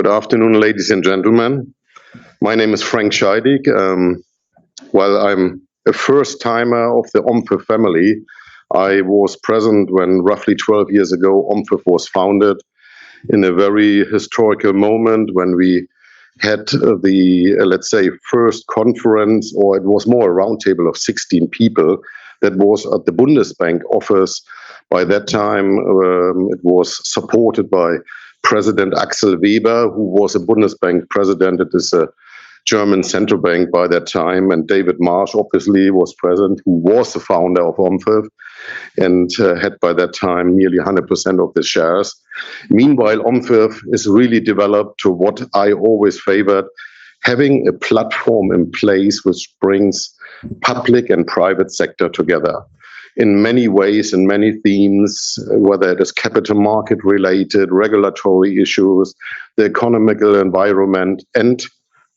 Good afternoon, ladies and gentlemen. My name is Frank Scheidig. While I'm a first-timer of the OMFIF family, I was present when roughly 12 years ago OMFIF was founded, in a very historical moment when we had the, let's say, first conference, or it was more a roundtable of 16 people that was at the Bundesbank office. By that time, it was supported by President Axel Weber, who was a Bundesbank president. It is a German central bank by that time, and David Marsh obviously was present, who was the founder of OMFIF and had by that time nearly 100% of the shares. Meanwhile, OMFIF is really developed to what I always favored, having a platform in place which brings public and private sector together in many ways, in many themes, whether it is capital market related, regulatory issues, the economical environment, and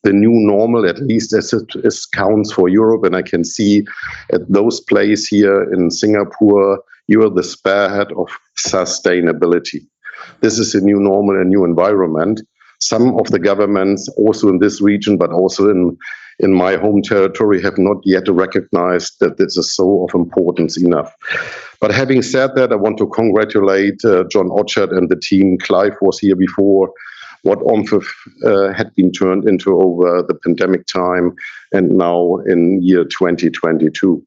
the new normal, at least as it counts for Europe. And I can see at those places here in Singapore, you are the spearhead of sustainability. This is a new normal, a new environment. Some of the governments also in this region, but also in my home territory, have not yet recognized that this is so of importance enough. But having said that, I want to congratulate John Orchard and the team. Clive was here before. What OMFIF had been turned into over the pandemic time and now in year 2022.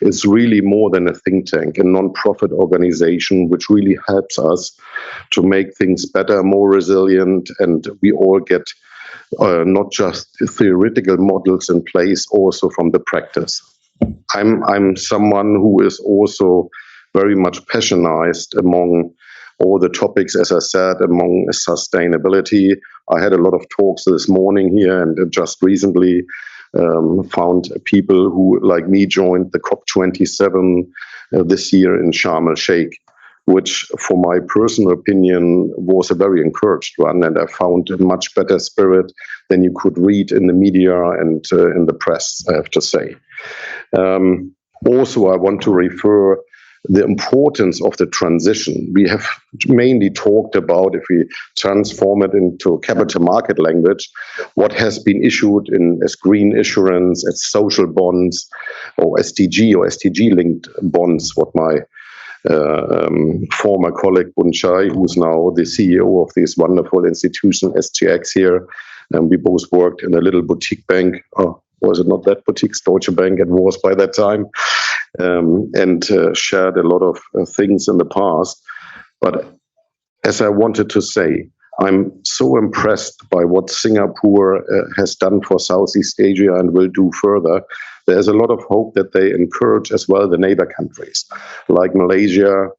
It's really more than a think tank, a non-profit organization which really helps us to make things better, more resilient, and we all get not just theoretical models in place, also from the practice. I'm someone who is also very much passionized among all the topics, as I said, among sustainability. I had a lot of talks this morning here and just recently found people who, like me, joined the COP27 this year in Sharm el-Sheikh, which, for my personal opinion, was a very encouraged one. And I found a much better spirit than you could read in the media and in the press, I have to say. Also, I want to refer the importance of the transition. We have mainly talked about, if we transform it into capital market language, what has been issued as green issuance, as social bonds, or SDG-linked bonds, what my former colleague Bunchai, who's now the CEO of this wonderful institution, SGX here, and we both worked in a little boutique bank. Oh, was it not that boutique? Deutsche Bank, it was by that time. And shared a lot of things in the past. But as I wanted to say, I'm so impressed by what Singapore has done for Southeast Asia and will do further. There's a lot of hope that they encourage as well the neighbor countries, like Malaysia.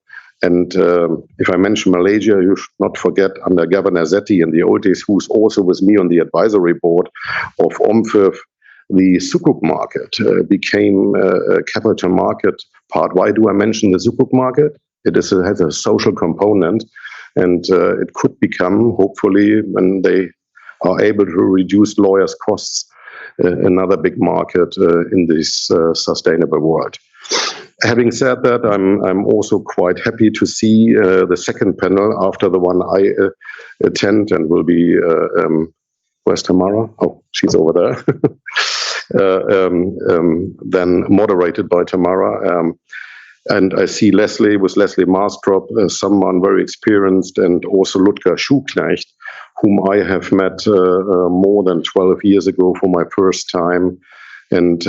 And if I mention Malaysia, you should not forget under Governor Zeti in the old days, who's also with me on the advisory board of OMFIF, the Sukuk market became a capital market part. Why do I mention the Sukuk market? It has a social component, and it could become, hopefully, when they are able to reduce lawyers' costs, another big market in this sustainable world. Having said that, I'm also quite happy to see the second panel after the one I attend, and will be where's Tamara? Oh, she's over there. Then moderated by Tamara. And I see Leslie Maastrop, someone very experienced, and also Ludger Schuknecht, whom I have met more than 12 years ago for my first time. And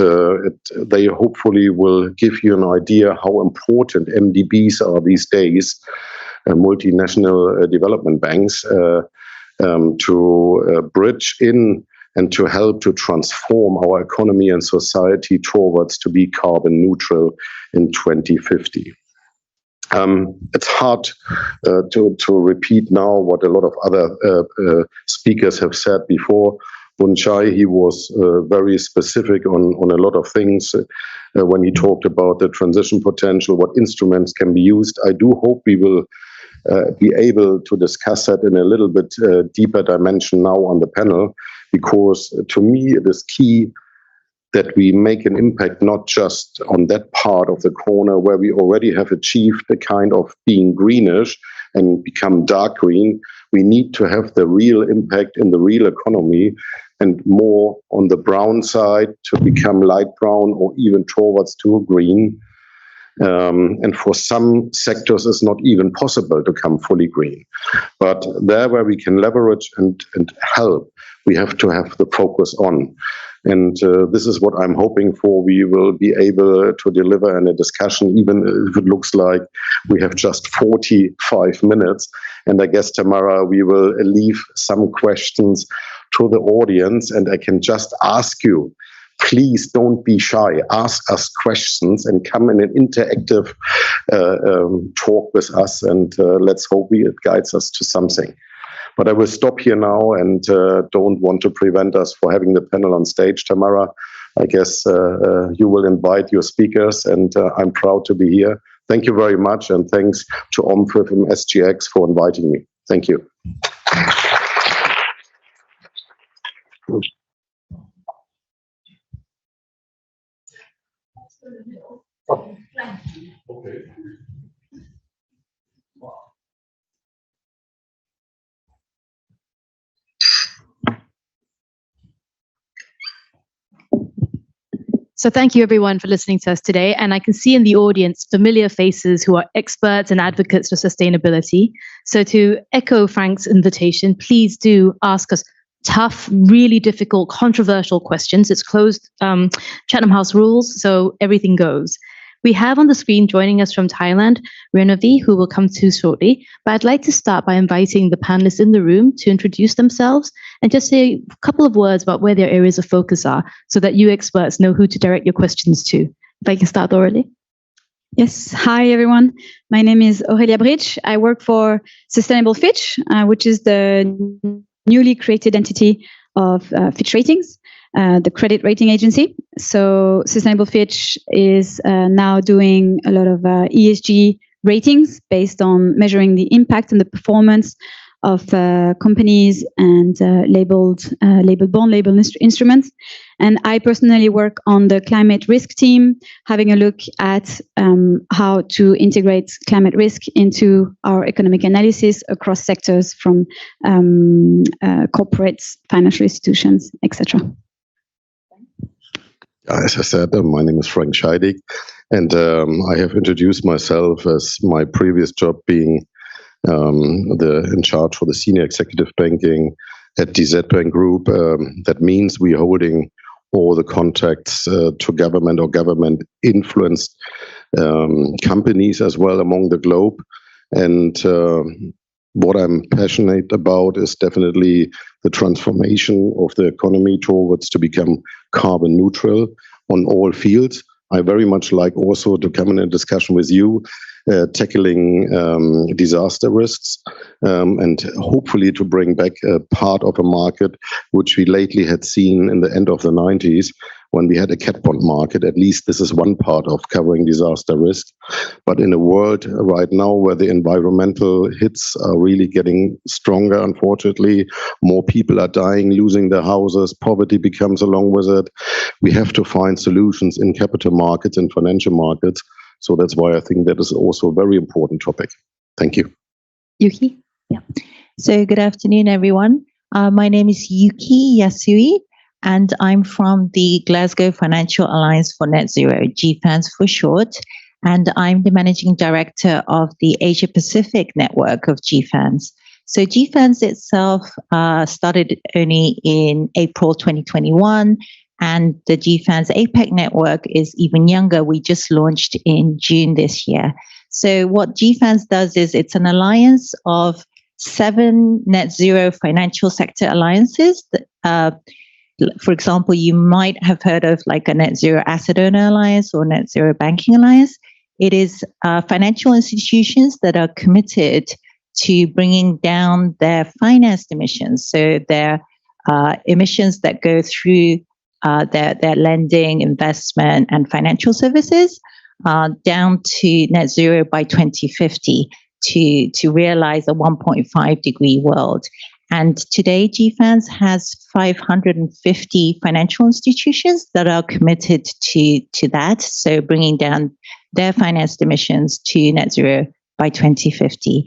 they hopefully will give you an idea how important MDBs are these days, multinational development banks, to bridge in and to help to transform our economy and society towards to be carbon neutral in 2050. It's hard to repeat now what a lot of other speakers have said before. Bunchai, he was very specific on a lot of things when he talked about the transition potential, what instruments can be used. I do hope we will be able to discuss that in a little bit deeper dimension now on the panel, because to me it is key that we make an impact not just on that part of the corner where we already have achieved the kind of being greenish and become dark green. We need to have the real impact in the real economy and more on the brown side to become light brown or even towards to green. And for some sectors, it's not even possible to come fully green. But there where we can leverage and help, we have to have the focus on. And this is what I'm hoping for. We will be able to deliver in a discussion, even if it looks like we have just 45 minutes. And I guess, Tamara, we will leave some questions to the audience. And I can just ask you, please don't be shy. Ask us questions and come in an interactive talk with us. And let's hope it guides us to something. But I will stop here now and don't want to prevent us for having the panel on stage. Tamara, I guess you will invite your speakers, and I'm proud to be here. Thank you very much, and thanks to OMFIF and SGX for inviting me. Thank you. Okay. So thank you everyone for listening to us today. And I can see in the audience familiar faces who are experts and advocates for sustainability. So to echo Frank's invitation, please do ask us tough, really difficult, controversial questions. It's closed Chatham House rules, so everything goes. We have on the screen joining us from Thailand, Ruenvadee, who will come to shortly. But I'd like to start by inviting the panelists in the room to introduce themselves and just say a couple of words about where their areas of focus are so that you experts know who to direct your questions to. If I can start, Aurélia. Yes. Hi, everyone. My name is Aurélia Britsch. I work for Sustainable Fitch, which is the newly created entity of Fitch Ratings, the credit rating agency. So Sustainable Fitch is now doing a lot of ESG ratings based on measuring the impact and the performance of companies and labeled bond, labeled instruments. And I personally work on the climate risk team, having a look at how to integrate climate risk into our economic analysis across sectors from corporates, financial institutions, etc. As I said, my name is Frank Scheidig, and I have introduced myself as my previous job being in charge for the senior executive banking at DZ Bank Group. That means we're holding all the contacts to government or government influenced companies as well among the globe. And what I'm passionate about is definitely the transformation of the economy towards to become carbon neutral on all fields. I very much like also to come in a discussion with you, tackling disaster risks, and hopefully to bring back a part of a market which we lately had seen in the end of the 90s when we had a cat bond market. At least this is one part of covering disaster risk. But in a world right now where the environmental hits are really getting stronger, unfortunately, more people are dying, losing their houses, poverty becomes along with it. We have to find solutions in capital markets and financial markets. So that's why I think that is also a very important topic. Thank you. Yuki? Yeah. So good afternoon, everyone. My name is Yuki Yasui, and I'm from the Glasgow Financial Alliance for Net Zero, GFANZ for short. And I'm the managing director of the Asia Pacific network of GFANZ. So GFANZ itself started only in April 2021. And the GFANZ APEC network is even younger. We just launched in June this year. So what GFANZ does is it's an alliance of 7 net zero financial sector alliances. For example, you might have heard of like a net zero asset owner alliance or net zero banking alliance. It is financial institutions that are committed to bringing down their financed emissions. So their emissions that go through their lending, investment, and financial services down to net zero by 2050 to realize a 1.5 degree world. And today, GFANZ has 550 financial institutions that are committed to that, so bringing down their financed emissions to net zero by 2050.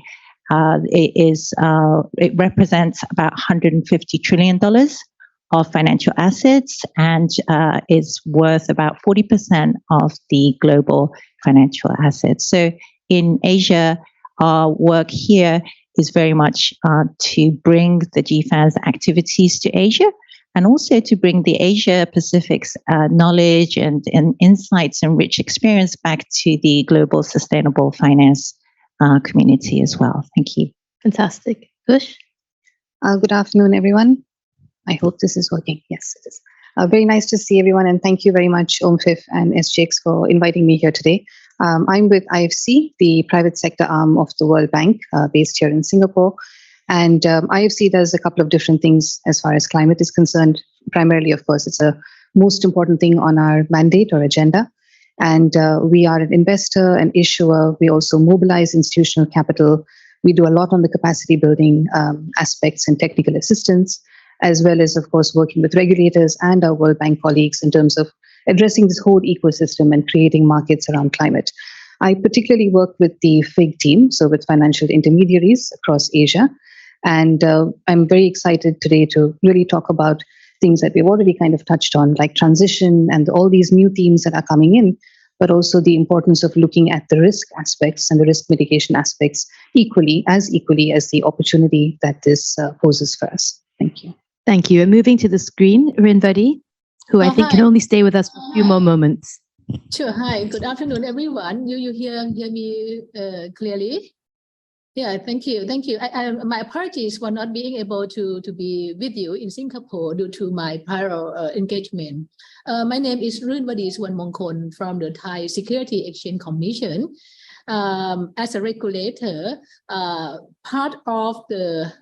It represents about $150 trillion of financial assets and is worth about 40% of the global financial assets. So in Asia, our work here is very much to bring the GFAN's activities to Asia, and also to bring the Asia Pacific's knowledge and insights and rich experience back to the global sustainable finance community as well. Thank you. Fantastic. Push? Good afternoon, everyone. I hope this is working. Yes, it is. Very nice to see everyone, and thank you very much, OMFIF and SGX, for inviting me here today. I'm with IFC, the private sector arm of the World Bank, based here in Singapore. And IFC does a couple of different things as far as climate is concerned. Primarily, of course, it's a most important thing on our mandate or agenda. And we are an investor, an issuer. We also mobilize institutional capital. We do a lot on the capacity building aspects and technical assistance, as well as, of course, working with regulators and our World Bank colleagues in terms of addressing this whole ecosystem and creating markets around climate. I particularly work with the FIG team, so with financial intermediaries across Asia. And I'm very excited today to really talk about things that we've already kind of touched on, like transition and all these new themes that are coming in, but also the importance of looking at the risk aspects and the risk mitigation aspects equally as the opportunity that this poses for us. Thank you. Thank you. And moving to the screen, Ruenvadee, who I think can only stay with us for a few more moments. Sure. Hi. Good afternoon, everyone. You hear me clearly? Yeah. Thank you. Thank you. My apologies for not being able to be with you in Singapore due to my prior engagement. My name is Ruenvadee Suwanmongkol from the Thai Securities Exchange Commission. As a regulator, part of the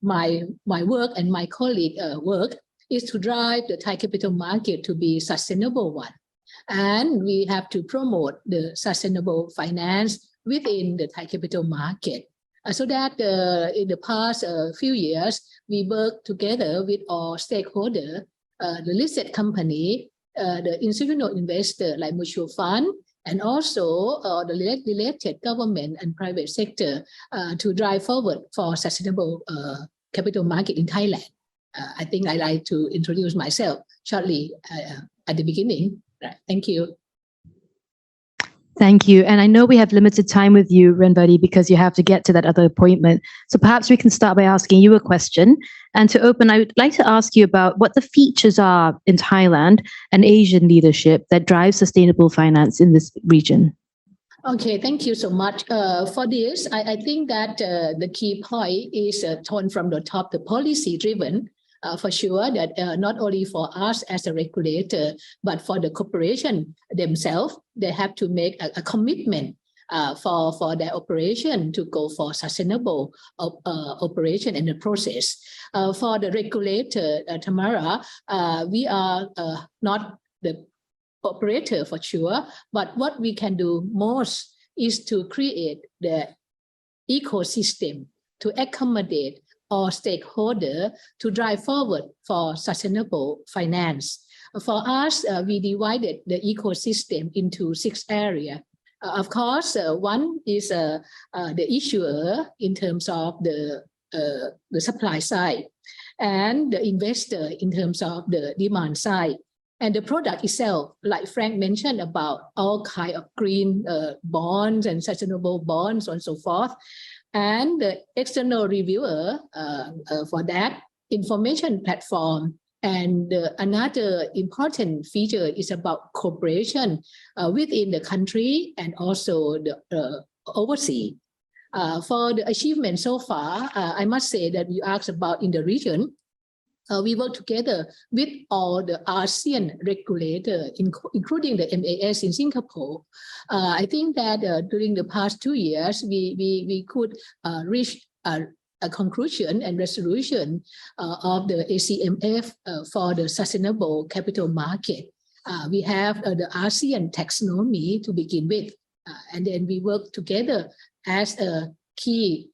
my work and my colleague work is to drive the Thai capital market to be sustainable one. And we have to promote the sustainable finance within the Thai capital market. So that in the past few years, we work together with all stakeholders, the listed company, the institutional investor like mutual fund, and also the related government and private sector to drive forward for sustainable capital market in Thailand. I think I'd like to introduce myself shortly at the beginning. Right. Thank you. Thank you. And I know we have limited time with you, Ruenvadee, because you have to get to that other appointment. So perhaps we can start by asking you a question. And to open, I would like to ask you about what the features are in Thailand and Asian leadership that drive sustainable finance in this region. Okay, thank you so much. For this, I think that the key point is torn from the top, the policy driven. For sure that not only for us as a regulator, but for the corporation themselves, they have to make a commitment for their operation to go for sustainable operation and the process. For the regulator, Tamara, we are not the operator for sure, but what we can do most is to create the ecosystem to accommodate or stakeholder to drive forward for sustainable finance. For us, we divided the ecosystem into 6 areas. Of course, one is the issuer in terms of the supply side, and the investor in terms of the demand side, and the product itself, like Frank mentioned about all kinds of green bonds and sustainable bonds and so forth. And the external reviewer for that information platform. And another important feature is about cooperation within the country and also the overseas. For the achievement so far, I must say that you asked about in the region. We work together with all the ASEAN regulators, including the MAS in Singapore. I think that during the past 2 years, we could reach a conclusion and resolution of the ACMF for the sustainable capital market. We have the ASEAN Taxonomy to begin with, and then we work together as a key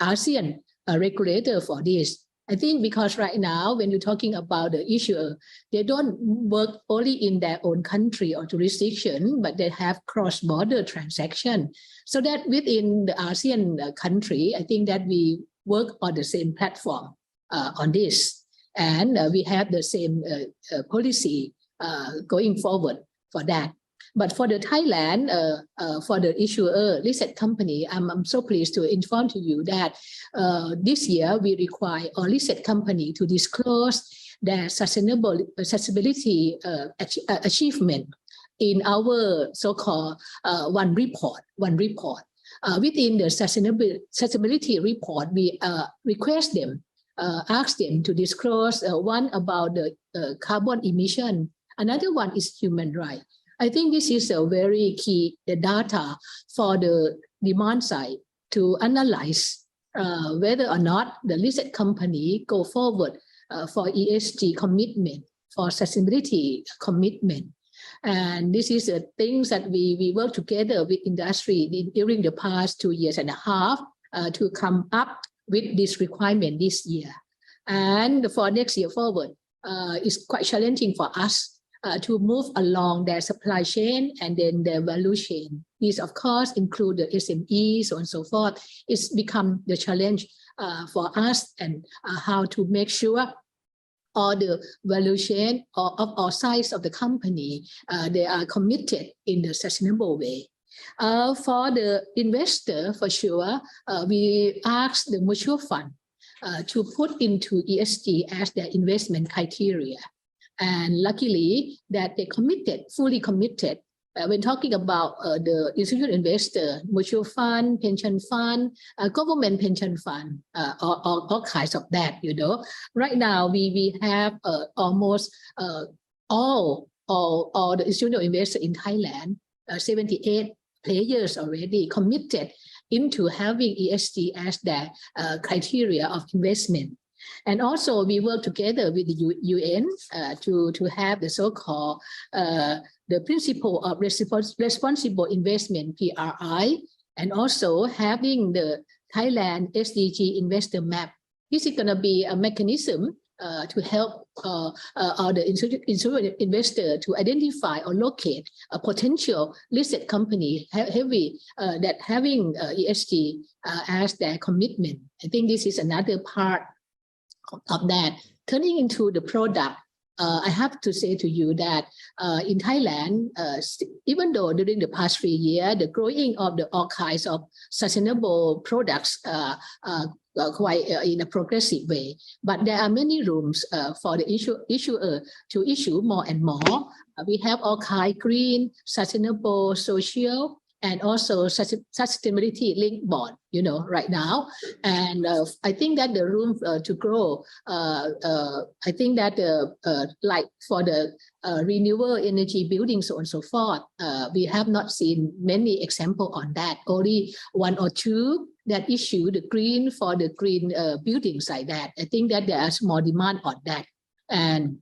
ASEAN regulator for this. I think because right now, when you're talking about the issuer, they don't work only in their own country or jurisdiction, but they have cross-border transaction. So that within the ASEAN country, I think that we work on the same platform on this. And we have the same policy going forward for that. But for the Thailand, for the issuer listed company, I'm so pleased to inform to you that this year we require all listed company to disclose their sustainability achievement in our so-called one report. Within the sustainability report, we request them, ask them to disclose one about the carbon emission. Another one is human rights. I think this is a very key data for the demand side to analyze whether or not the listed company go forward for ESG commitment, for sustainability commitment. And this is the things that we work together with industry during the past 2.5 years to come up with this requirement this year. And for next year forward, it's quite challenging for us to move along their supply chain and then their value chain. These, of course, include the SMEs, so on and so forth. It's become the challenge for us and how to make sure all the value chain of all sides of the company, they are committed in the sustainable way. For the investor, for sure, we ask the mutual fund to put into ESG as their investment criteria. And luckily that they fully committed. When talking about the institutional investor, mutual fund, pension fund, government pension fund, all kinds of that, Right now, we have almost all the institutional investors in Thailand, 78 players already committed into having ESG as their criteria of investment. And also we work together with the UN to have the so-called the principle of responsible investment, PRI, and also having the Thailand SDG investor map. This is going to be a mechanism to help all the institutional investor to identify or locate a potential listed company that having ESG as their commitment. I think this is another part of that. Turning into the product, I have to say to you that in Thailand, even though during the past 3 years, the growing of all kinds of sustainable products quite in a progressive way, but there are many rooms for the issuer to issue more and more. We have all kinds green, sustainable, social, and also sustainability linked bond, right now. And I think that the room to grow, I think that like for the renewable energy buildings, so on and so forth, we have not seen many examples on that. Only 1 or 2 that issue the green for the green buildings like that. I think that there is more demand on that. And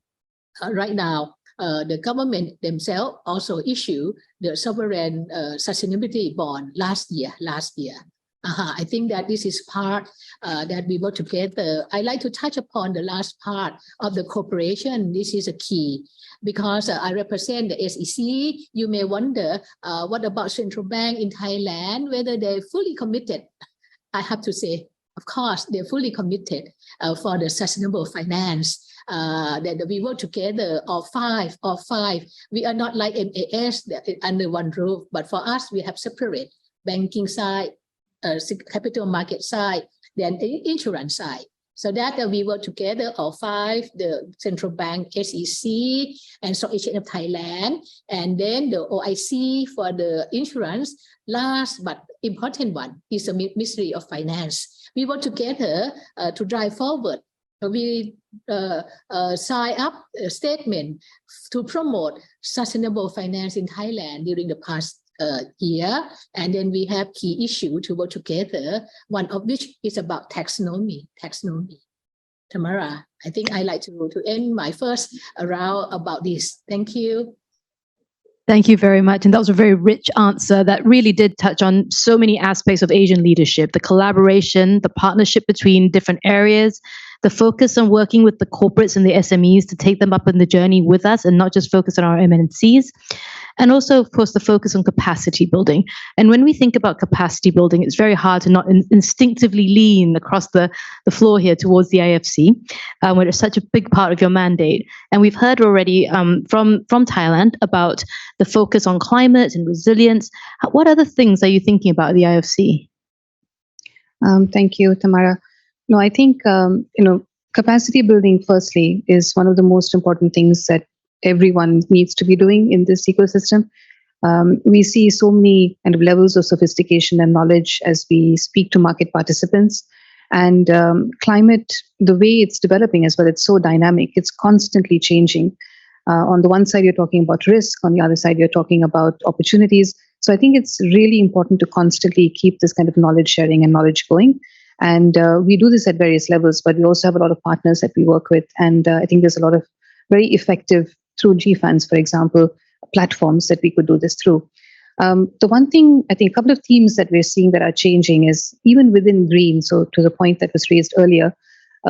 right now, the government themselves also issue the sovereign sustainability bond last year. I think that this is part that we work together. I like to touch upon the last part of the cooperation. This is a key because I represent the SEC. You may wonder what about central bank in Thailand, whether they're fully committed. I have to say, of course, they're fully committed for the sustainable finance. That we work together, all five. We are not like MAS under one roof, but for us, we have separate banking side, capital market side, then the insurance side. So that we work together, all 5, the central bank, SEC, and Stock Exchange of Thailand, and then the OIC for the insurance. Last but important one is the Ministry of Finance. We work together to drive forward. We sign up a statement to promote sustainable finance in Thailand during the past year. And then we have key issues to work together, one of which is about taxonomy. Tamara, I think I like to end my first round about this. Thank you. Thank you very much. And that was a very rich answer that really did touch on so many aspects of Asian leadership, the collaboration, the partnership between different areas, the focus on working with the corporates and the SMEs to take them up in the journey with us and not just focus on our MNCs. And also, of course, the focus on capacity building. And when we think about capacity building, it's very hard to not instinctively lean across the floor here towards the IFC, where it's such a big part of your mandate. And we've heard already from Thailand about the focus on climate and resilience. What other things are you thinking about at the IFC? Thank you, Tamara. No, I think, capacity building, firstly, is one of the most important things that everyone needs to be doing in this ecosystem. We see so many kind of levels of sophistication and knowledge as we speak to market participants. And climate, the way it's developing as well, it's so dynamic. It's constantly changing. On the one side, you're talking about risk. On the other side, you're talking about opportunities. So I think it's really important to constantly keep this kind of knowledge sharing and knowledge going. And we do this at various levels, but we also have a lot of partners that we work with. And I think there's a lot of very effective, through GFANs, for example, platforms that we could do this through. The one thing, I think a couple of themes that we're seeing that are changing is even within green, so to the point that was raised earlier,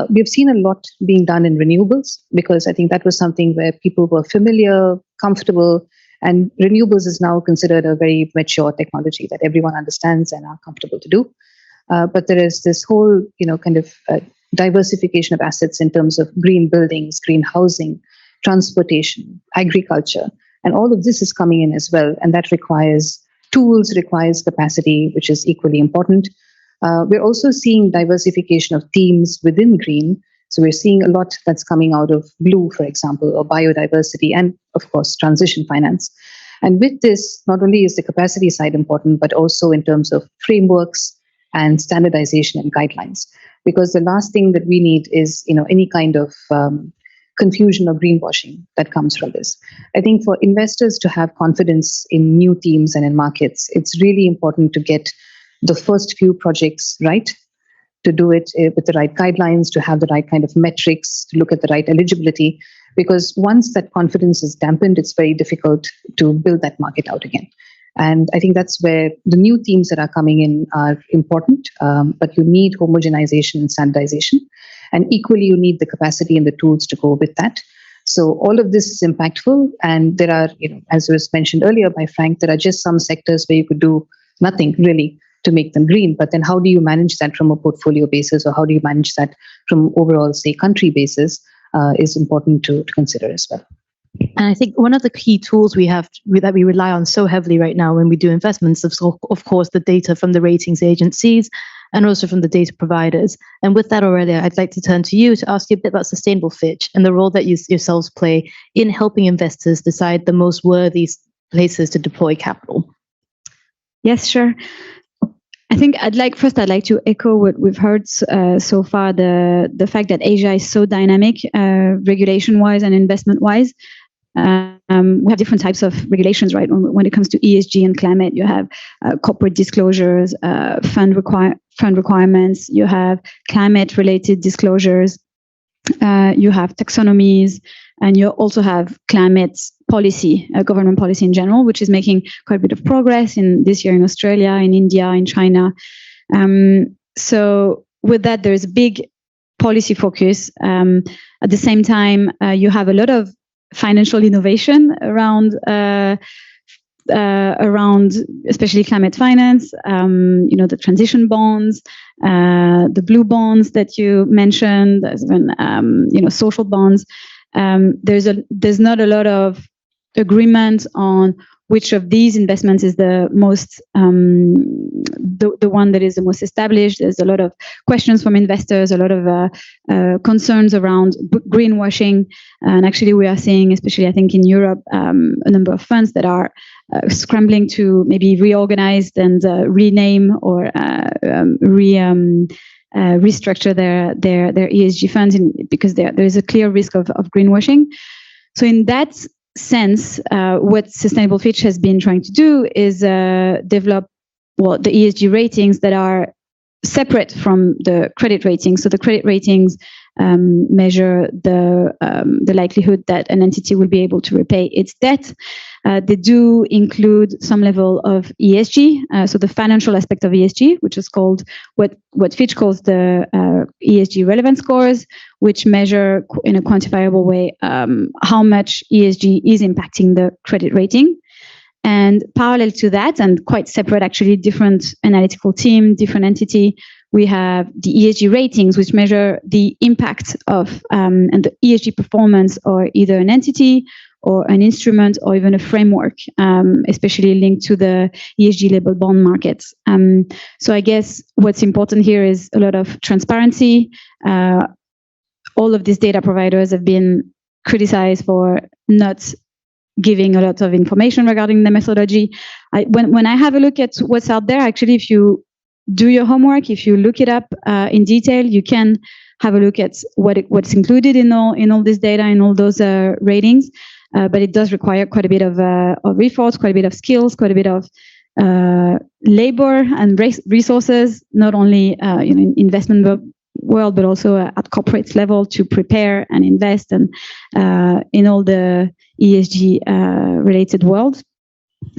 we've seen a lot being done in renewables, because I think that was something where people were familiar, comfortable, and renewables is now considered a very mature technology that everyone understands and are comfortable to do. But there is this whole, kind of diversification of assets in terms of green buildings, green housing, transportation, agriculture, and all of this is coming in as well. And that requires tools, requires capacity, which is equally important. We're also seeing diversification of themes within green. So we're seeing a lot that's coming out of blue, for example, or biodiversity, and of course, transition finance. And with this, not only is the capacity side important, but also in terms of frameworks and standardization and guidelines. Because the last thing that we need is, any kind of confusion or greenwashing that comes from this. I think for investors to have confidence in new themes and in markets, it's really important to get the first few projects right, to do it with the right guidelines, to have the right kind of metrics, to look at the right eligibility. Because once that confidence is dampened, it's very difficult to build that market out again. And I think that's where the new themes that are coming in are important, but you need homogenization and standardization. And equally, you need the capacity and the tools to go with that. So all of this is impactful. And there are, as was mentioned earlier by Frank, there are just some sectors where you could do nothing really to make them green. But then how do you manage that from a portfolio basis, or how do you manage that from overall, say, country basis is important to consider as well. And I think one of the key tools we have that we rely on so heavily right now when we do investments is, of course, the data from the ratings agencies and also from the data providers. And with that, Aurélia, I'd like to turn to you to ask you a bit about Sustainable Fitch and the role that you yourselves play in helping investors decide the most worthy places to deploy capital. Yes, sure. I think I'd like to echo what we've heard so far, the fact that Asia is so dynamic, regulation-wise and investment-wise. We have different types of regulations, right? When it comes to ESG and climate, you have corporate disclosures, fund requirements, you have climate-related disclosures, you have taxonomies, and you also have climate policy, government policy in general, which is making quite a bit of progress in this year in Australia, in India, in China. So with that, there's a big policy focus. At the same time, you have a lot of financial innovation around especially climate finance, the transition bonds, the blue bonds that you mentioned, even, social bonds. There's not a lot of agreement on which of these investments is the most the one that is the most established. There's a lot of questions from investors, a lot of concerns around greenwashing, and actually we are seeing, especially I think in Europe, a number of funds that are scrambling to maybe reorganize and rename or restructure their ESG funds because there is a clear risk of greenwashing. So in that sense, what Sustainable Fitch has been trying to do is develop the ESG ratings that are separate from the credit ratings. So the credit ratings measure the likelihood that an entity will be able to repay its debt. They do include some level of ESG, so the financial aspect of ESG, which is called what Fitch calls the ESG relevance scores, which measure in a quantifiable way how much ESG is impacting the credit rating. And parallel to that, and quite separate actually, different analytical team, different entity, we have the ESG ratings, which measure the impact of and the ESG performance of either an entity or an instrument or even a framework, especially linked to the ESG label bond markets. So I guess what's important here is a lot of transparency. All of these data providers have been criticized for not giving a lot of information regarding the methodology. When I have a look at what's out there, actually, if you do your homework, if you look it up in detail, you can have a look at what's included in all this data, in all those ratings. But it does require quite a bit of efforts, quite a bit of skills, quite a bit of labor and resources, not only in investment world, but also at corporate level to prepare and invest and in all the ESG related world.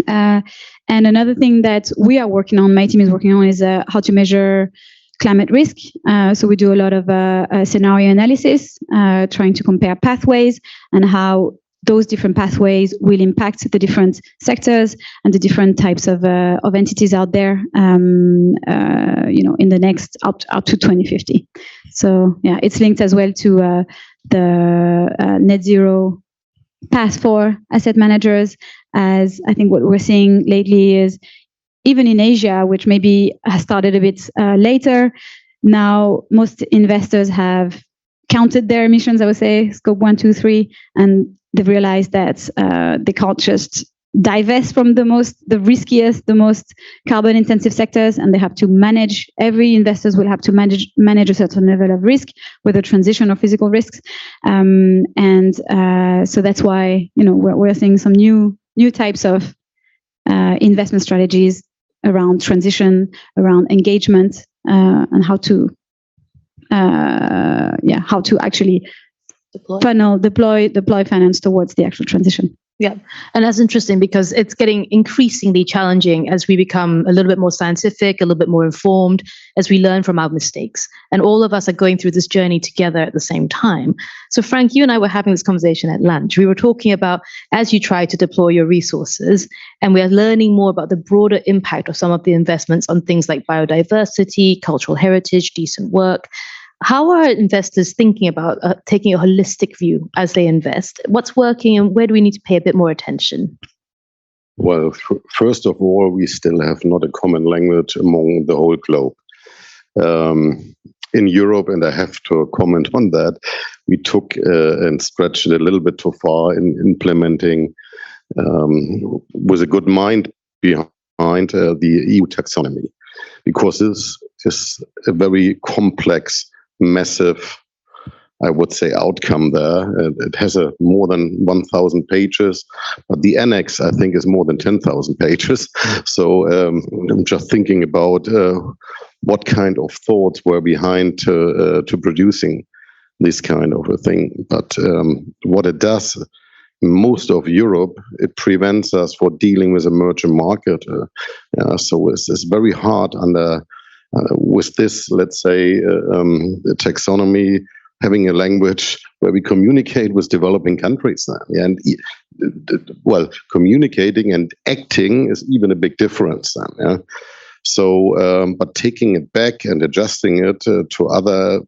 And another thing that we are working on, my team is working on, is how to measure climate risk. So we do a lot of scenario analysis, trying to compare pathways and how those different pathways will impact the different sectors and the different types of entities out there, in the next up to 2050. So yeah, it's linked as well to the net zero path for asset managers, as I think what we're seeing lately is even in Asia, which maybe has started a bit later, now most investors have counted their emissions, I would say, scope 1, 2, 3, and they've realized that they can't just divest from the riskiest, the most carbon intensive sectors, and they have to manage, every investors will have to manage a certain level of risk, whether transition or physical risks. So that's why, we're seeing some new types of investment strategies around transition, around engagement, and how to actually deploy finance towards the actual transition. Yeah, and that's interesting because it's getting increasingly challenging as we become a little bit more scientific, a little bit more informed, as we learn from our mistakes. And all of us are going through this journey together at the same time. So Frank, you and I were having this conversation at lunch. We were talking about as you try to deploy your resources, and we are learning more about the broader impact of some of the investments on things like biodiversity, cultural heritage, decent work. How are investors thinking about taking a holistic view as they invest? What's working and where do we need to pay a bit more attention? Well, first of all, we still have not a common language among the whole globe. In Europe, and I have to comment on that, we took and stretched it a little bit too far in implementing with a good mind behind the EU taxonomy, because this is a very complex, massive, I would say, outcome there. It has more than 1,000 pages, but the annex, I think, is more than 10,000 pages. So I'm just thinking about what kind of thoughts were behind to producing this kind of a thing. But what it does, most of Europe, it prevents us for dealing with emerging market. So it's very hard under with this, let's say, the taxonomy, having a language where we communicate with developing countries then. And communicating and acting is even a big difference then. Yeah? So, but taking it back and adjusting it to other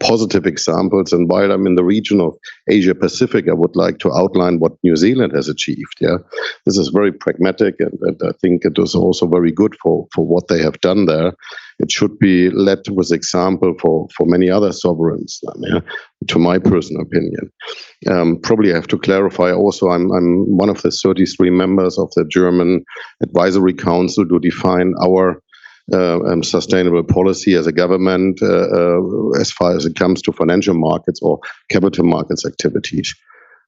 positive examples, and while I'm in the region of Asia Pacific, I would like to outline what New Zealand has achieved. Yeah, this is very pragmatic, and I think it is also very good for what they have done there. It should be led with example for many other sovereigns, to my personal opinion. Probably I have to clarify also, I'm one of the 33 members of the German Advisory Council to define our sustainable policy as a government as far as it comes to financial markets or capital markets activities,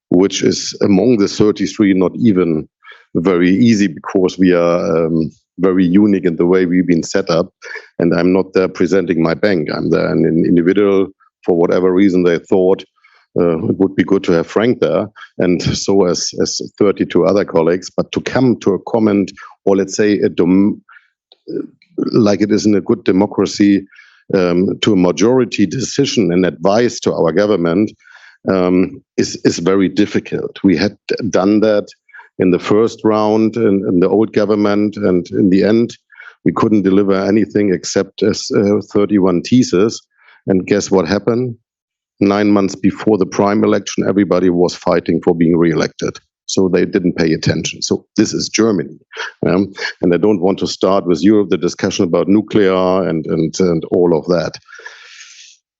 which is among the 33 not even very easy, because we are very unique in the way we've been set up. And I'm not there presenting my bank. I'm there an individual. For whatever reason, they thought it would be good to have Frank there, and so as 32 other colleagues. But to come to a comment, or let's say like it is in a good democracy, to a majority decision and advice to our government is very difficult. We had done that in the first round in the old government, and in the end, we couldn't deliver anything except as 31 theses. And guess what happened? 9 months before the prime election, everybody was fighting for being re-elected. So they didn't pay attention. So this is Germany. And I don't want to start with Europe, the discussion about nuclear and all of that.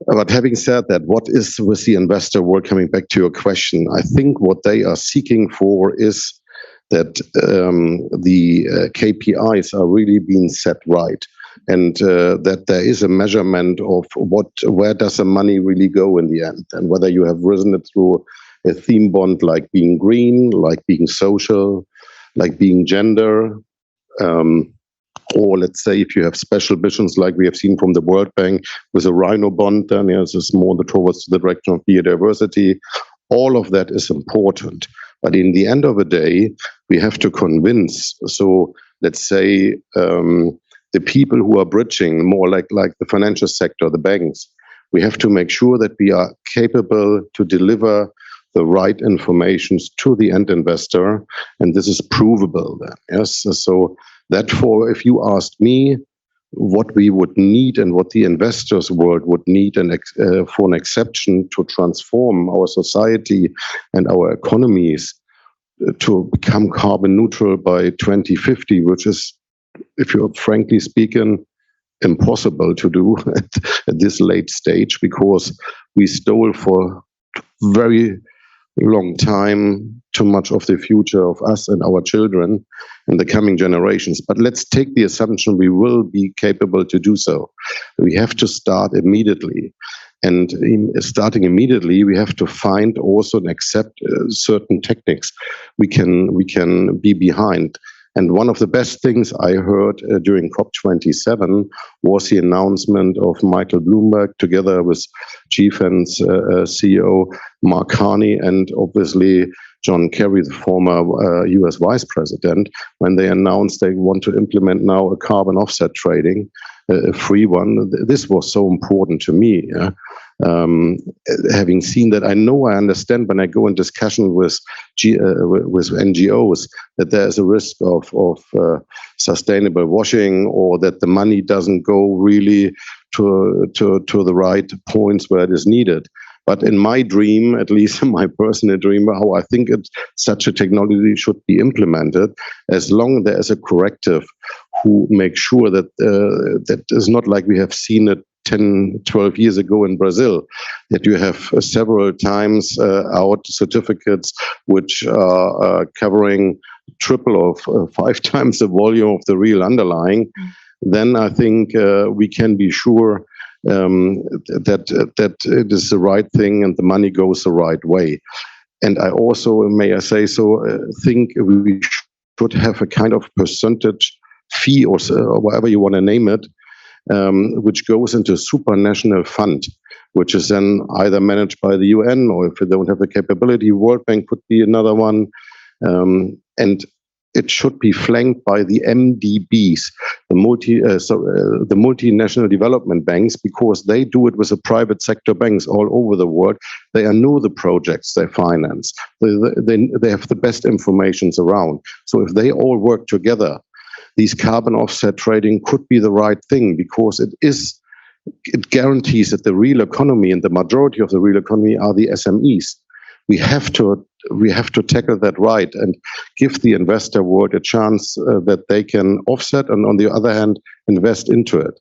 But having said that, what is with the investor world, coming back to your question, I think what they are seeking for is that the KPIs are really being set right. And that there is a measurement of where does the money really go in the end, and whether you have risen it through a theme bond like being green, like being social, like being gender, or let's say if you have special visions like we have seen from the World Bank with a Rhino bond, then this is more towards the direction of biodiversity. All of that is important. But in the end of the day, we have to convince. So let's say the people who are bridging, more like the financial sector, the banks, we have to make sure that we are capable to deliver the right information to the end investor, and this is provable then. Yes, so therefore, if you asked me what we would need and what the investors world would need for an exception to transform our society and our economies to become carbon neutral by 2050, which is, if you're frankly speaking, impossible to do at this late stage, because we stole for very long time too much of the future of us and our children and the coming generations. But let's take the assumption we will be capable to do so. We have to start immediately. And in starting immediately, we have to find also and accept certain techniques we can be behind. And one of the best things I heard during COP27 was the announcement of Michael Bloomberg together with GFAN's CEO Mark Carney and obviously John Kerry, the former US Vice President, when they announced they want to implement now a carbon offset trading, a free one. This was so important to me. Yeah? Having seen that, I understand when I go in discussion with NGOs that there is a risk of sustainable washing, or that the money doesn't go really to the right points where it is needed. But in my dream, at least in my personal dream, how I think such a technology should be implemented, as long as there is a corrective who makes sure that that is not like we have seen it 10, 12 years ago in Brazil, that you have several times out certificates which are covering triple or 5 times the volume of the real underlying. Then I think we can be sure that it is the right thing and the money goes the right way. And I also, may I say so, think we should have a kind of percentage fee or whatever you want to name it, which goes into a supranational fund, which is then either managed by the UN, or if we don't have the capability, World Bank could be another one. And it should be flanked by the MDBs, the multinational development banks, because they do it with the private sector banks all over the world. They know the projects they finance. They have the best informations around. So if they all work together, these carbon offset trading could be the right thing, because it guarantees that the real economy and the majority of the real economy are the SMEs. We have to tackle that right and give the investor world a chance that they can offset, and on the other hand, invest into it.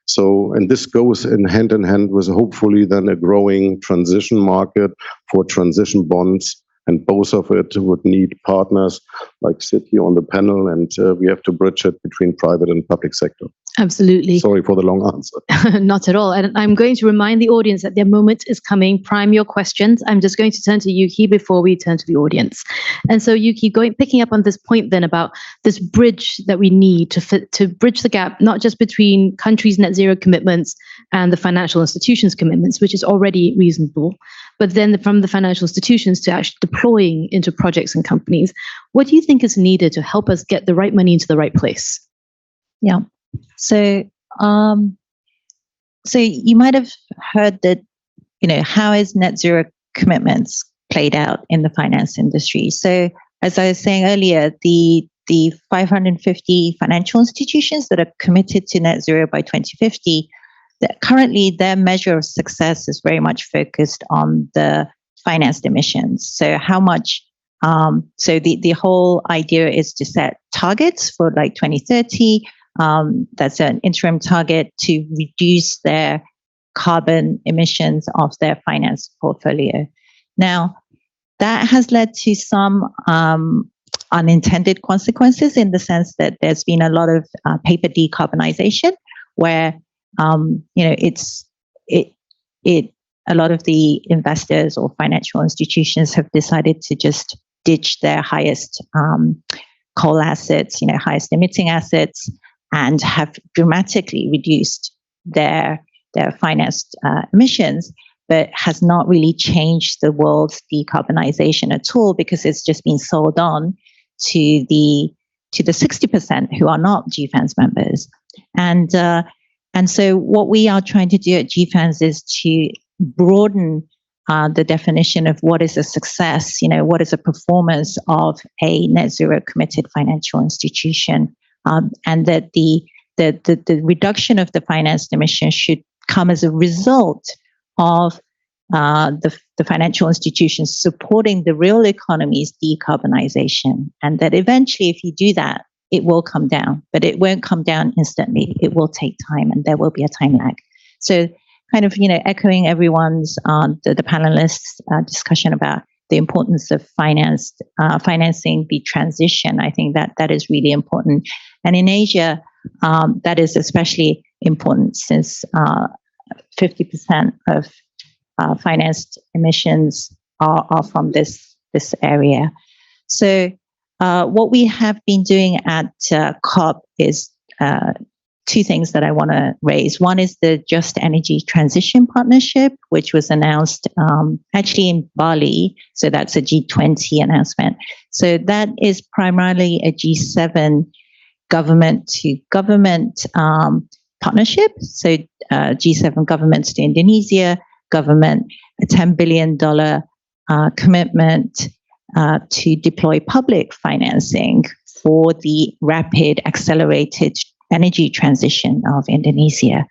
So, and this goes in hand with hopefully then a growing transition market for transition bonds And both of it would need partners like sit here on the panel, and we have to bridge it between private and public sector. Absolutely. Sorry for the long answer. Not at all. And I'm going to remind the audience that their moment is coming. Prime your questions. I'm just going to turn to Yuki before we turn to the audience. And so Yuki, picking up on this point then about this bridge that we need to bridge the gap, not just between countries' net zero commitments and the financial institutions' commitments, which is already reasonable, but then from the financial institutions to actually deploying into projects and companies. What do you think is needed to help us get the right money into the right place? Yeah. So you might have heard that, how is net zero commitments played out in the finance industry? So as I was saying earlier, the 550 financial institutions that are committed to net zero by 2050, currently their measure of success is very much focused on the financed emissions. So how much, so the whole idea is to set targets for like 2030. That's an interim target to reduce their carbon emissions of their finance portfolio. Now, that has led to some unintended consequences in the sense that there's been a lot of paper decarbonization, where a lot of the investors or financial institutions have decided to just ditch their highest coal assets, highest emitting assets, and have dramatically reduced their financed emissions, but has not really changed the world's decarbonization at all, because it's just been sold on to the 60% who are not GFANZ members. And so what we are trying to do at GFANZ is to broaden the definition of what is a success, what is a performance of a net zero committed financial institution, and that the reduction of the financed emissions should come as a result of the financial institutions supporting the real economy's decarbonization, and that eventually, if you do that, it will come down, but it won't come down instantly. It will take time, and there will be a time lag. So kind of, echoing everyone's, the panelists' discussion about the importance of financing the transition, I think that is really important. And in Asia, that is especially important since 50% of financed emissions are from this area. So what we have been doing at COP is two things that I want to raise. One is the Just Energy Transition Partnership, which was announced actually in Bali. So that's a G20 announcement. So that is primarily a G7 government-to-government partnership. So G7 governments to Indonesia, government, a $10 billion commitment to deploy public financing for the rapid, accelerated energy transition of Indonesia.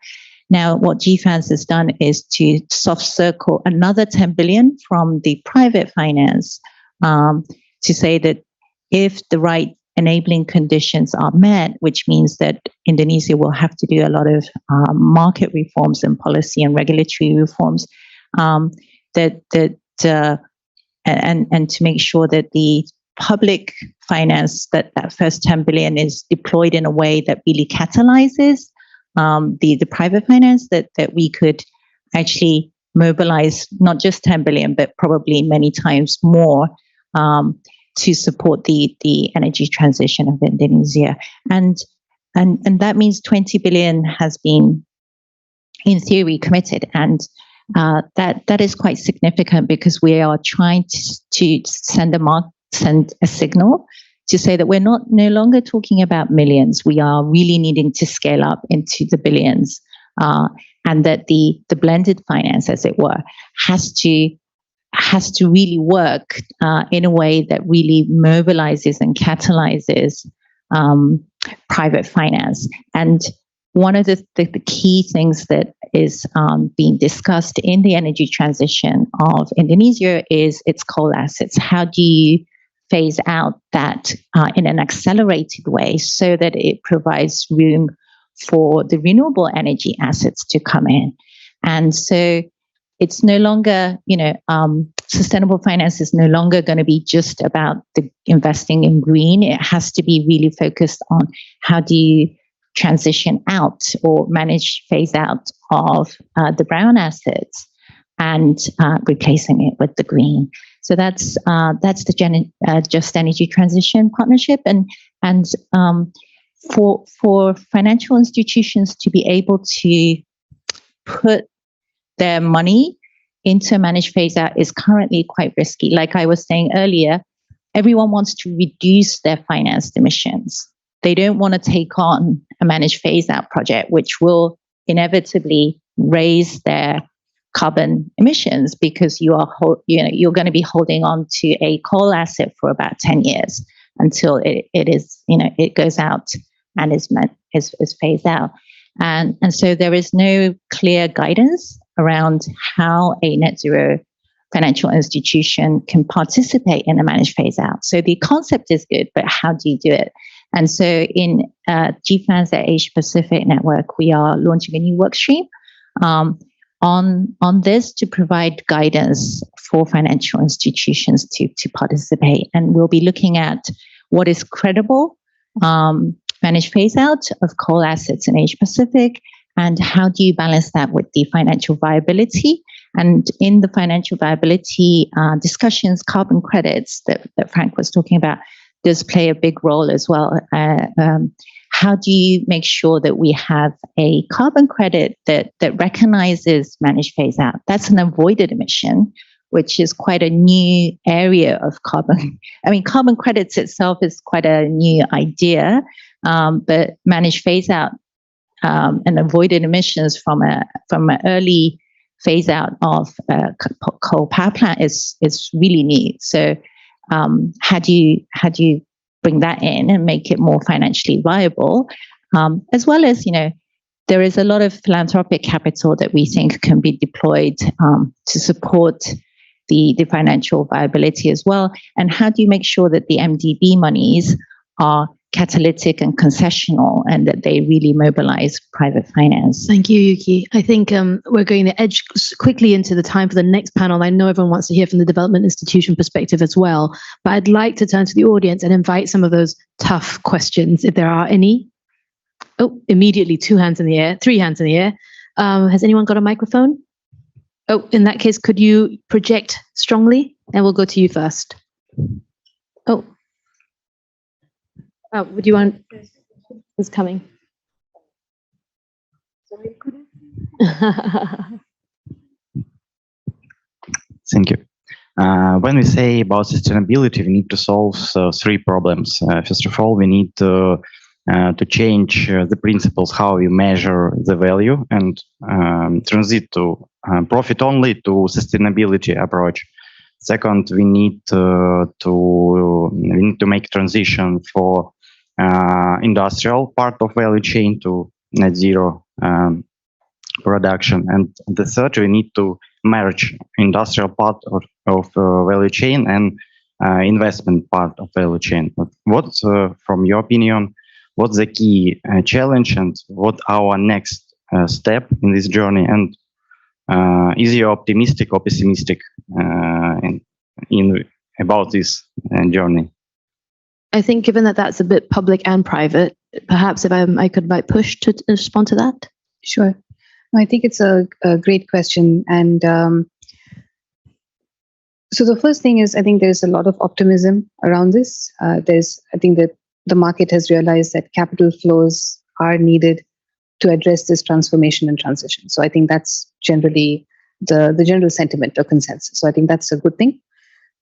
Now, what GFANZ has done is to soft circle another 10 billion from the private finance to say that if the right enabling conditions are met, which means that Indonesia will have to do a lot of market reforms and policy and regulatory reforms, and to make sure that the public finance, that first 10 billion is deployed in a way that really catalyzes the private finance, that we could actually mobilize not just 10 billion, but probably many times more to support the energy transition of Indonesia. And that means 20 billion has been, in theory, committed. And that is quite significant, because we are trying to send a signal to say that we're no longer talking about millions. We are really needing to scale up into the billions, and that the blended finance, as it were, has to really work in a way that really mobilizes and catalyzes private finance. And one of the key things that is being discussed in the energy transition of Indonesia is its coal assets. How do you phase out that in an accelerated way so that it provides room for the renewable energy assets to come in? And so it's no longer, sustainable finance is no longer going to be just about the investing in green. It has to be really focused on how do you transition out or manage phase out of the brown assets and replacing it with the green. So that's the Just Energy Transition Partnership, and for financial institutions to be able to put their money into managed phase out is currently quite risky. Like I was saying earlier, everyone wants to reduce their financed emissions. They don't want to take on a managed phase out project, which will inevitably raise their carbon emissions, because you're going to be holding on to a coal asset for about 10 years until it goes out and is phased out. And so there is no clear guidance around how a net zero financial institution can participate in a managed phase out. So the concept is good, but how do you do it? And so in GFANZ at Asia Pacific Network, we are launching a new work stream on this to provide guidance for financial institutions to participate. And we'll be looking at what is credible managed phase out of coal assets in Asia Pacific, and how do you balance that with the financial viability. And in the financial viability discussions, carbon credits that Frank was talking about does play a big role as well. How do you make sure that we have a carbon credit that recognizes managed phase out? That's an avoided emission, which is quite a new area of carbon. I mean, carbon credits itself is quite a new idea, but managed phase out and avoided emissions from an early phase out of coal power plant is really new. So how do you bring that in and make it more financially viable, as well as, there is a lot of philanthropic capital that we think can be deployed to support the financial viability as well. And how do you make sure that the MDB monies are catalytic and concessional, and that they really mobilize private finance? Thank you, Yuki. I think we're going to edge quickly into the time for the next panel. I know everyone wants to hear from the development institution perspective as well, but I'd like to turn to the audience and invite some of those tough questions, if there are any. Oh, immediately 2 hands in the air, 3 hands in the air. Has anyone got a microphone? Oh, in that case, could you project strongly? And we'll go to you first. Oh, would you want? Who's coming? Thank you. When we say about sustainability, we need to solve 3 problems. First of all, we need to change the principles how we measure the value and transit to profit only to sustainability approach. Second, we need to make transition for industrial part of value chain to net zero production. And the third, we need to merge industrial part of value chain and investment part of value chain. What, from your opinion, what's the key challenge, and what our next step in this journey? And is you optimistic or pessimistic in about this journey? I think, given that that's a bit public and private, perhaps if I could invite Push to respond to that. Sure. I think it's a great question. And so the first thing is, I think there's a lot of optimism around this. I think that the market has realized that capital flows are needed to address this transformation and transition. So I think that's generally the general sentiment or consensus. So I think that's a good thing.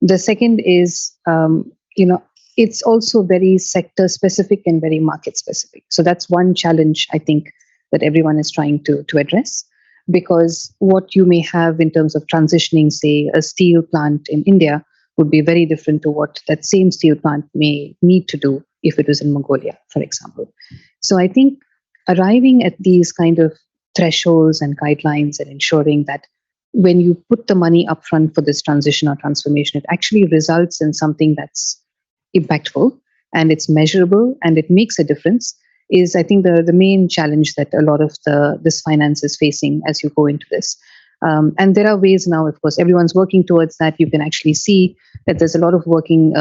The second is, it's also very sector specific and very market specific. So that's one challenge, I think, that everyone is trying to address, because what you may have in terms of transitioning, say, a steel plant in India would be very different to what that same steel plant may need to do if it was in Mongolia, for example. So I think arriving at these kind of thresholds and guidelines and ensuring that when you put the money upfront for this transition or transformation, it actually results in something that's impactful and it's measurable and it makes a difference, is, I think, the main challenge that a lot of this finance is facing as you go into this. And there are ways now, of course, everyone's working towards that. You can actually see that there's a lot of working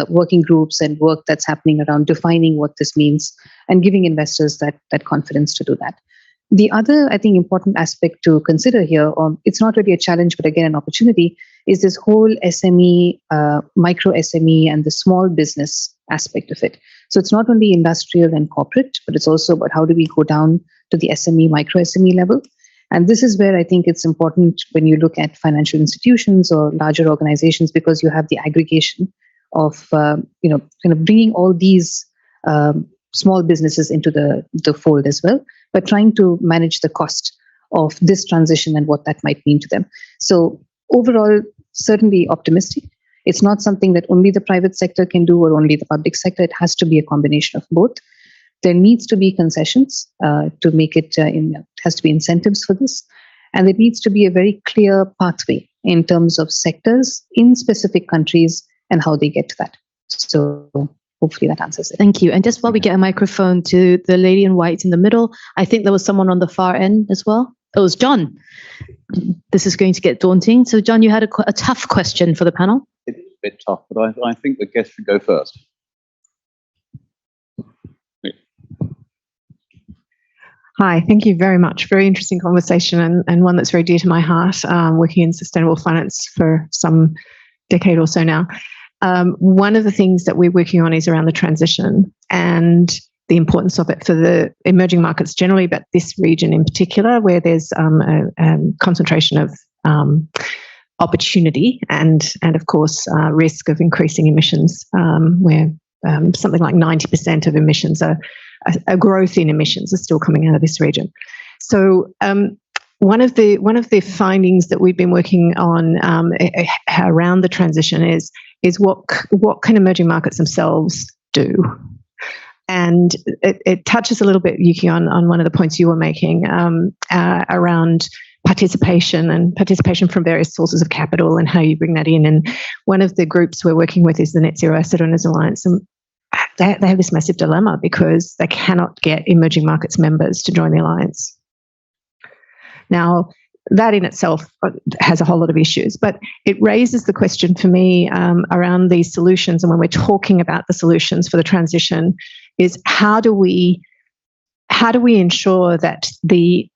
groups and work that's happening around defining what this means and giving investors that confidence to do that. The other, I think, important aspect to consider here, it's not really a challenge, but again, an opportunity, is this whole SME, micro SME, and the small business aspect of it. So it's not only industrial and corporate, but it's also about how do we go down to the SME, micro SME level. And this is where I think it's important when you look at financial institutions or larger organizations, because you have the aggregation of, kind of bringing all these small businesses into the fold as well, but trying to manage the cost of this transition and what that might mean to them. So overall, certainly optimistic. It's not something that only the private sector can do or only the public sector. It has to be a combination of both. There needs to be concessions to make it, it has to be incentives for this. And there needs to be a very clear pathway in terms of sectors in specific countries and how they get to that. So hopefully that answers it. Thank you. And just while we get a microphone to the lady in white in the middle, I think there was someone on the far end as well. It was John. This is going to get daunting. So John, you had a tough question for the panel. It is a bit tough, but I think the guest should go first. Hi, thank you very much. Very interesting conversation and one that's very dear to my heart, working in sustainable finance for some decade or so now. One of the things that we're working on is around the transition and the importance of it for the emerging markets generally, but this region in particular, where there's a concentration of opportunity and of course, risk of increasing emissions, where something like 90% of emissions a growth in emissions is still coming out of this region. So one of the findings that we've been working on around the transition is what can emerging markets themselves do? And it touches a little bit, Yuki, on one of the points you were making around participation from various sources of capital and how you bring that in. And one of the groups we're working with is the Net Zero Asset Owners Alliance. And they have this massive dilemma because they cannot get emerging markets members to join the alliance. Now, that in itself has a whole lot of issues, but it raises the question for me around these solutions. And when we're talking about the solutions for the transition, is how do we ensure that the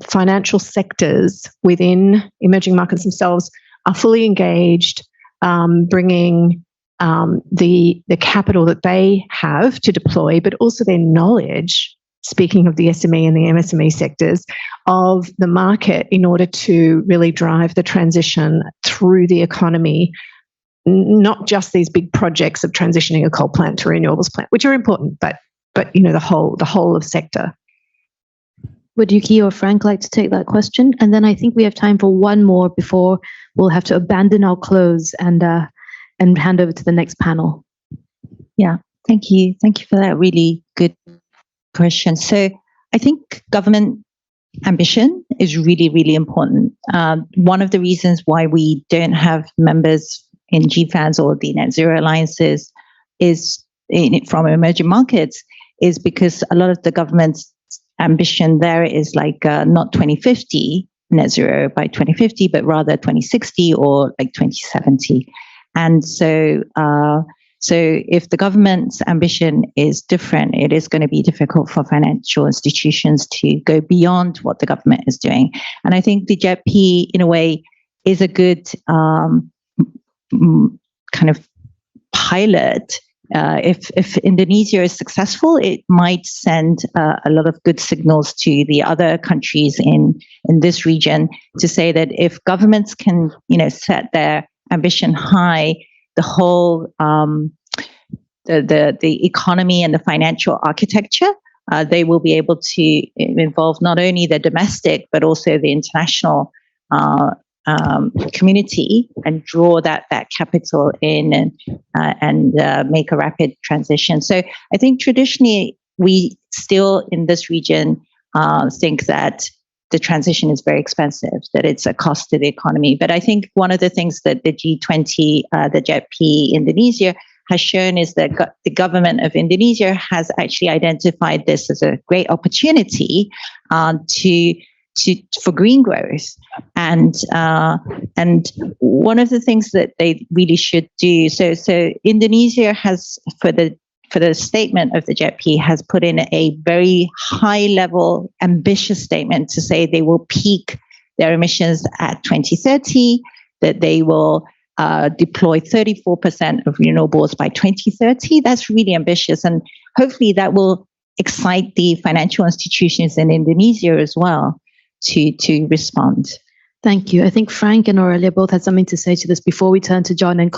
financial sectors within emerging markets themselves are fully engaged, bringing the capital that they have to deploy, but also their knowledge, speaking of the SME and the MSME sectors, of the market in order to really drive the transition through the economy, not just these big projects of transitioning a coal plant to a renewables plant, which are important, but the whole of sector. Would Yuki or Frank like to take that question? And then I think we have time for one more before we'll have to abandon our clothes and hand over to the next panel. Yeah, thank you. Thank you for that really good question. So I think government ambition is really, really important. One of the reasons why we don't have members in GFANZ or the Net Zero Alliances from emerging markets is because a lot of the government's ambition there is like not 2050 net zero by 2050, but rather 2060 or like 2070. And so if the government's ambition is different, it is going to be difficult for financial institutions to go beyond what the government is doing. And I think the JEP, in a way, is a good kind of pilot. If Indonesia is successful, it might send a lot of good signals to the other countries in this region to say that if governments can, set their ambition high, the whole the economy and the financial architecture, they will be able to involve not only the domestic but also the international community and draw that capital in and make a rapid transition. So I think traditionally we still in this region think that the transition is very expensive, that it's a cost to the economy. But I think one of the things that the G20, the JEP Indonesia has shown is that the government of Indonesia has actually identified this as a great opportunity for green growth. And one of the things that they really should do. So Indonesia has, for the statement of the JETP, has put in a very high level, ambitious statement to say they will peak their emissions at 2030, that they will deploy 34% of renewables by 2030. That's really ambitious. And hopefully that will excite the financial institutions in Indonesia as well to respond. Thank you. I think Frank and Aurélia both had something to say to this before we turn to John and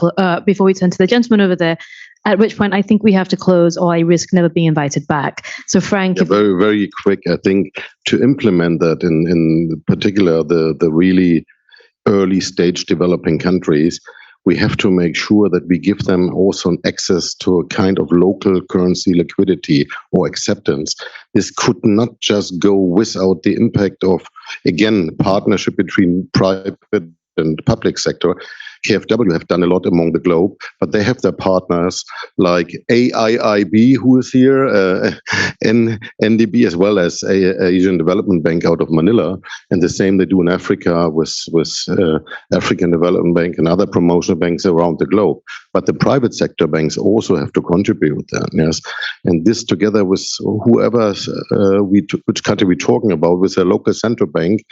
before we turn to the gentleman over there, at which point I think we have to close or I risk never being invited back. So Frank. Yeah, very, very quick. I think to implement that in particular, the really early stage developing countries, we have to make sure that we give them also an access to a kind of local currency liquidity or acceptance. This could not just go without the impact of, again, partnership between private and public sector. KfW have done a lot among the globe, but they have their partners like AIIB, who is here, NDB, as well as Asian Development Bank out of Manila, and the same they do in Africa with African Development Bank and other promotional banks around the globe. But the private sector banks also have to contribute then, yes. And this together with whoever which country we're talking about, with a local central bank,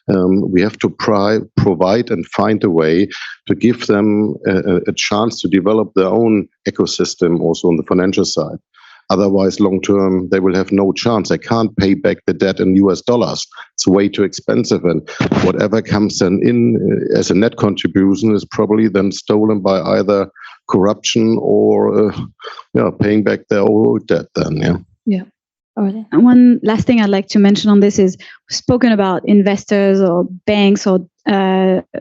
we have to provide and find a way to give them a chance to develop their own ecosystem also on the financial side. Otherwise, long term, they will have no chance. They can't pay back the debt in US dollars. It's way too expensive. And whatever comes then in as a net contribution is probably then stolen by either corruption or paying back their old debt then, yeah. Yeah. And one last thing I'd like to mention on this is we've spoken about investors or banks or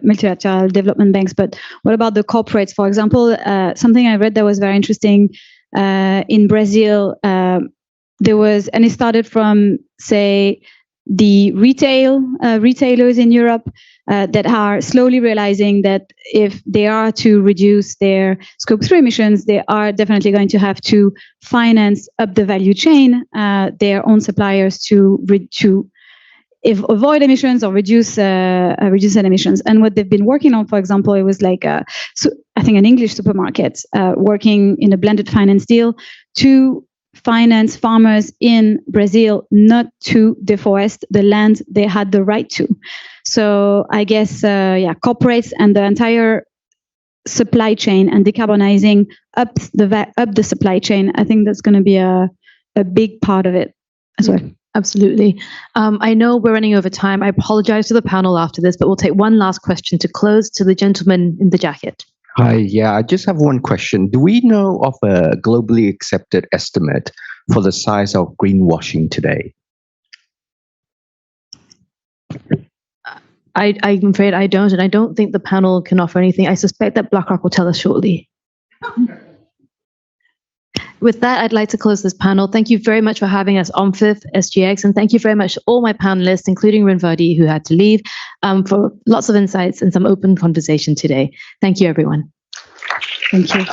multilateral development banks, but what about the corporates? For example, something I read that was very interesting in Brazil, there was, and it started from, say, the retailers in Europe that are slowly realizing that if they are to reduce their Scope 3 emissions, they are definitely going to have to finance up the value chain their own suppliers to avoid emissions or reduce emissions. And what they've been working on, for example, it was like I think an English supermarket working in a blended finance deal to finance farmers in Brazil not to deforest the land they had the right to. So I guess, corporates and the entire supply chain and decarbonizing up the supply chain, I think that's going to be a big part of it as well. Absolutely. I know we're running over time. I apologize to the panel after this, but we'll take one last question to close, to the gentleman in the jacket. Hi, yeah, I just have one question. Do we know of a globally accepted estimate for the size of greenwashing today? I'm afraid I don't, and I don't think the panel can offer anything. I suspect that BlackRock will tell us shortly. With that, I'd like to close this panel. Thank you very much for having us, OMFIF, SGX, and thank you very much to all my panelists, including Ruenvadee, who had to leave, for lots of insights and some open conversation today. Thank you, everyone. Thank you.